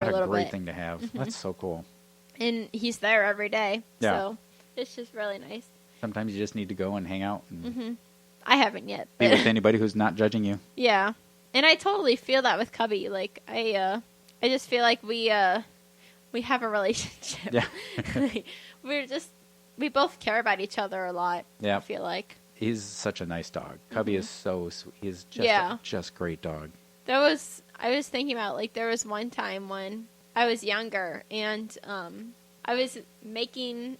a little great bit. thing to have. That's so cool. And he's there every day. Yeah. So it's just really nice. Sometimes you just need to go and hang out and I haven't yet. be But with anybody who's not judging you. yeah. And I totally feel that with Cubby. Like I just feel like we have a relationship. Yeah. Like, we both care about each other a lot. Yeah. I feel like. He's such a nice dog. Cubby is so sweet. He's just just great dog. I was thinking about, like, there was one time when I was younger and I was making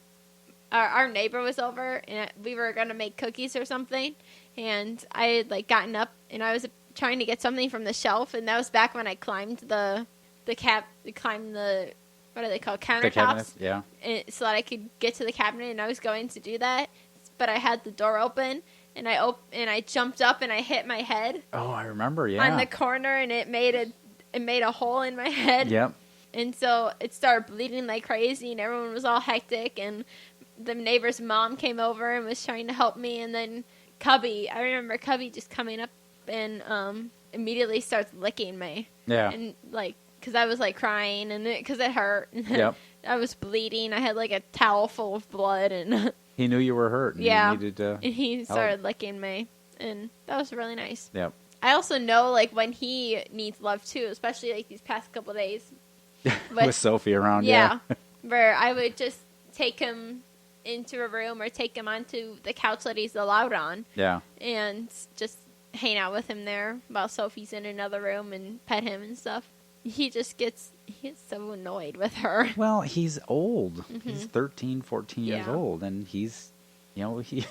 our neighbor was over and we were going to make cookies or something, and I had, like, gotten up and I was trying to get something from the shelf, and that was back when I climbed the what are they called, countertops, Yeah. so that I could get to the cabinet, and I was going to do that, but I had the door open, and I jumped up and I hit my head. Oh, I remember. Yeah. On the corner, and it made a hole in my head. Yep. And so it started bleeding like crazy, and everyone was all hectic, and the neighbor's mom came over and was trying to help me, and then Cubby, I remember Cubby just coming up and immediately starts licking me. Yeah. And, like, because I was, like, crying, and because it hurt. Yep. I was bleeding. I had, like, a towel full of blood, and He knew you were hurt. And yeah. He needed to and he started licking me, and that was really nice. Yep. I also know, like, when he needs love, too, especially, like, these past couple days. With Sophie around. Yeah. Where I would just take him into a room or take him onto the couch that he's allowed on. Yeah. And just hang out with him there while Sophie's in another room and pet him and stuff. He gets so annoyed with her. Well, he's old. He's 13, 14 years Yeah. old, and he's, he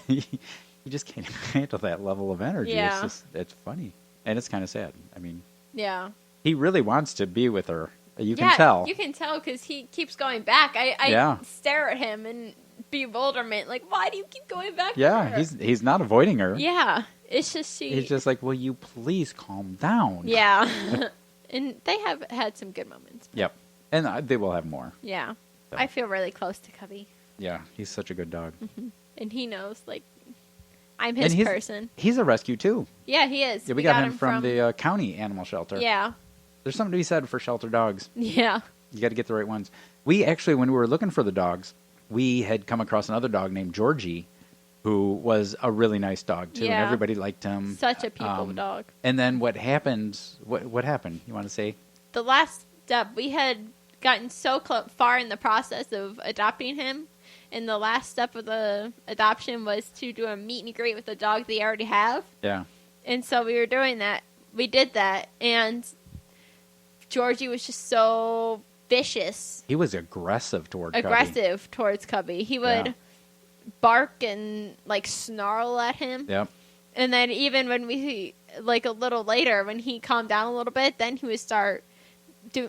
just can't handle that level of energy. Yeah. It's funny. And it's kind of sad. I mean, Yeah. he really wants to be with her. You can tell. You can tell because he keeps going back. I stare at him in bewilderment. Like, why do you keep going back to her? He's not avoiding her. Yeah. It's just He's just like, will you please calm down? Yeah. And they have had some good moments. Yep. And they will have more. Yeah. So. I feel really close to Cubby. Yeah, he's such a good dog. And he knows, like, I'm his person. He's a rescue, too. Yeah, he is. Yeah, we got him from the county animal shelter. Yeah. There's something to be said for shelter dogs. Yeah. You got to get the right ones. We actually, when we were looking for the dogs, we had come across another dog named Georgie, who was a really nice dog, too. Yeah. And everybody liked him. Such a people dog. And then what happened? What happened? You want to say? The last step, we had gotten so far in the process of adopting him, and the last step of the adoption was to do a meet and greet with the dog they already have. Yeah. And so we were doing that. We did that, and Georgie was just so vicious. He was aggressive towards Cubby. He would bark and, like, snarl at him. Yep. And then even when we, like, a little later, when he calmed down a little bit, then he would start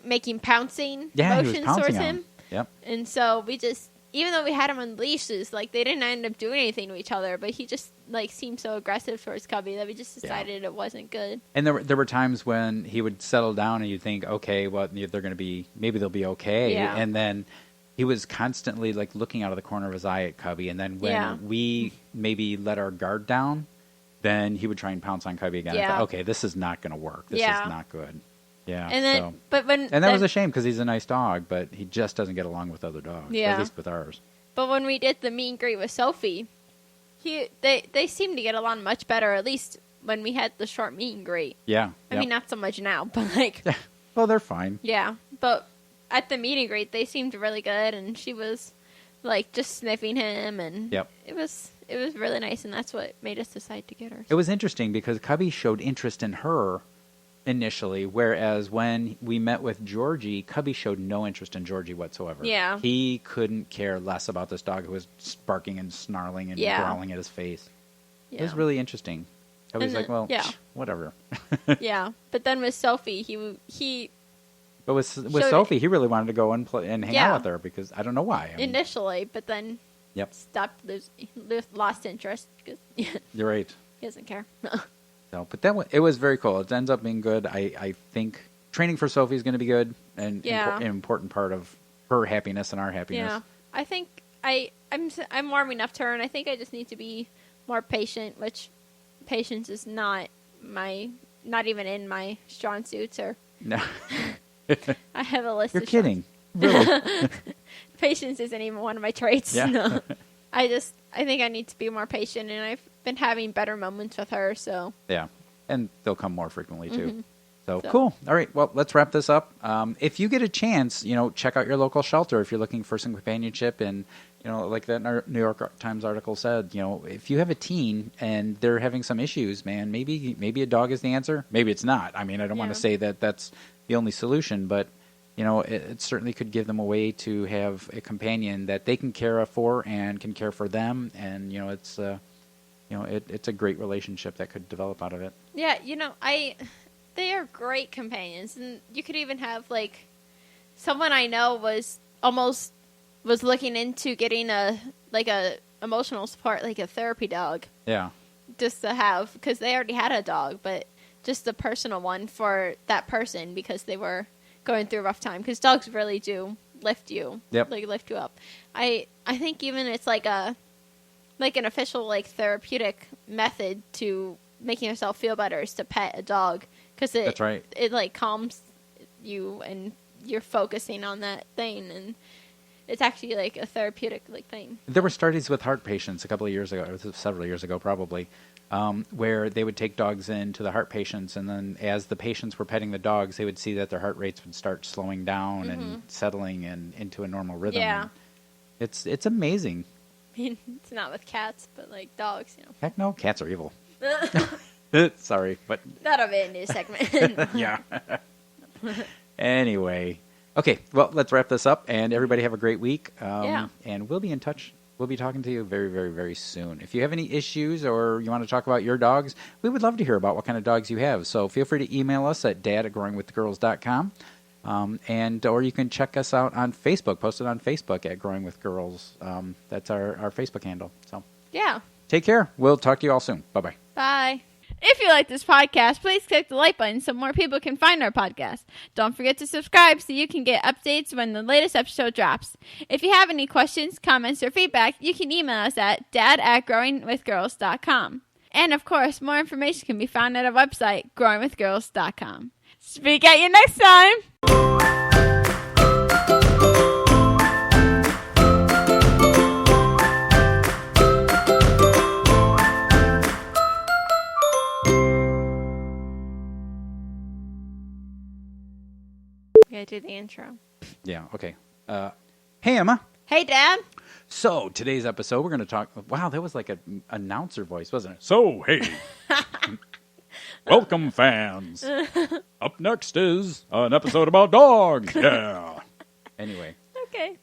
making pouncing motions towards him. Yep. And so we just, even though we had him on leashes, like, they didn't end up doing anything to each other, but he just, like, seemed so aggressive towards Cubby that we just decided it wasn't good. And there were times when he would settle down and you'd think, okay, well, they're going to be, maybe they'll be okay. Yeah. And then he was constantly, like, looking out of the corner of his eye at Cubby. And then when we maybe let our guard down, then he would try and pounce on Cubby again. Yeah. I thought, okay, this is not going to work. This is not good. Yeah. And then, and that was a shame because he's a nice dog, but he just doesn't get along with other dogs. Yeah. At least with ours. But when we did the meet and greet with Sophie, they seemed to get along much better, at least when we had the short meet and greet. Yeah. I mean, not so much now, but, like... Well, they're fine. Yeah, but at the meet and greet, they seemed really good, and she was, like, just sniffing him, and it was really nice, and that's what made us decide to get her. It was interesting because Cubby showed interest in her initially, whereas when we met with Georgie, Cubby showed no interest in Georgie whatsoever. Yeah. He couldn't care less about this dog who was barking and snarling and growling at his face. Yeah. It was really interesting. Cubby's like, well, whatever. Yeah, but then with Sophie, But with Sophie, he really wanted to go and play and hang out with her because I don't know why. Initially, but then stopped, lost interest because you're right. He doesn't care. No, but it was very cool. It ends up being good. I think training for Sophie is going to be good and an important part of her happiness and our happiness. Yeah, I think I'm warming up to her, and I think I just need to be more patient, which patience is not even in my strong suits. Or no, I have a list. You're kidding. Really? Patience isn't even one of my traits. Yeah. No. I think I need to be more patient, and I've been having better moments with her, so. Yeah. And they'll come more frequently, too. Mm-hmm. So cool. All right. Well, let's wrap this up. If you get a chance, check out your local shelter if you're looking for some companionship. And, like that New York Times article said, if you have a teen and they're having some issues, man, maybe a dog is the answer. Maybe it's not. I mean, I don't want to say that that's the only solution, but, it certainly could give them a way to have a companion that they can care for and can care for them. And, it's a great relationship that could develop out of it. Yeah, they are great companions, and you could even have like someone I know was looking into getting a emotional support, like a therapy dog. Yeah. Just to have, because they already had a dog, but just a personal one for that person because they were going through a rough time. Because dogs really do lift you, lift you up. I think even it's like an official like therapeutic method to making yourself feel better is to pet a dog. Because that's right. It like calms you and you're focusing on that thing, and it's actually like a therapeutic like thing. There were studies with heart patients a couple of years ago, or several years ago probably, where they would take dogs into the heart patients, and then as the patients were petting the dogs, they would see that their heart rates would start slowing down and settling and into a normal rhythm. Yeah, it's amazing. I mean, it's not with cats, but like dogs, Heck no, cats are evil. Sorry, but that'll be a new segment. Yeah. Anyway, okay. Well, let's wrap this up, and everybody have a great week. And we'll be in touch. We'll be talking to you very, very, very soon. If you have any issues or you want to talk about your dogs, we would love to hear about what kind of dogs you have. So feel free to email us at dad@growingwithgirls.com. Or you can check us out on Facebook. Post it on Facebook at Growing with Girls. That's our Facebook handle. So yeah. Take care. We'll talk to you all soon. Bye-bye. Bye. If you like this podcast, please click the like button so more people can find our podcast. Don't forget to subscribe so you can get updates when the latest episode drops. If you have any questions, comments, or feedback, you can email us at dad@growingwithgirls.com. And of course, more information can be found at our website, growingwithgirls.com. Speak at you next time! Gotta do the intro. Yeah, okay. Hey, Emma. Hey, Dad. So, today's episode, we're going to talk... Wow, that was like an announcer voice, wasn't it? So, hey. Welcome, fans. Up next is an episode about dogs. Yeah. Anyway. Okay.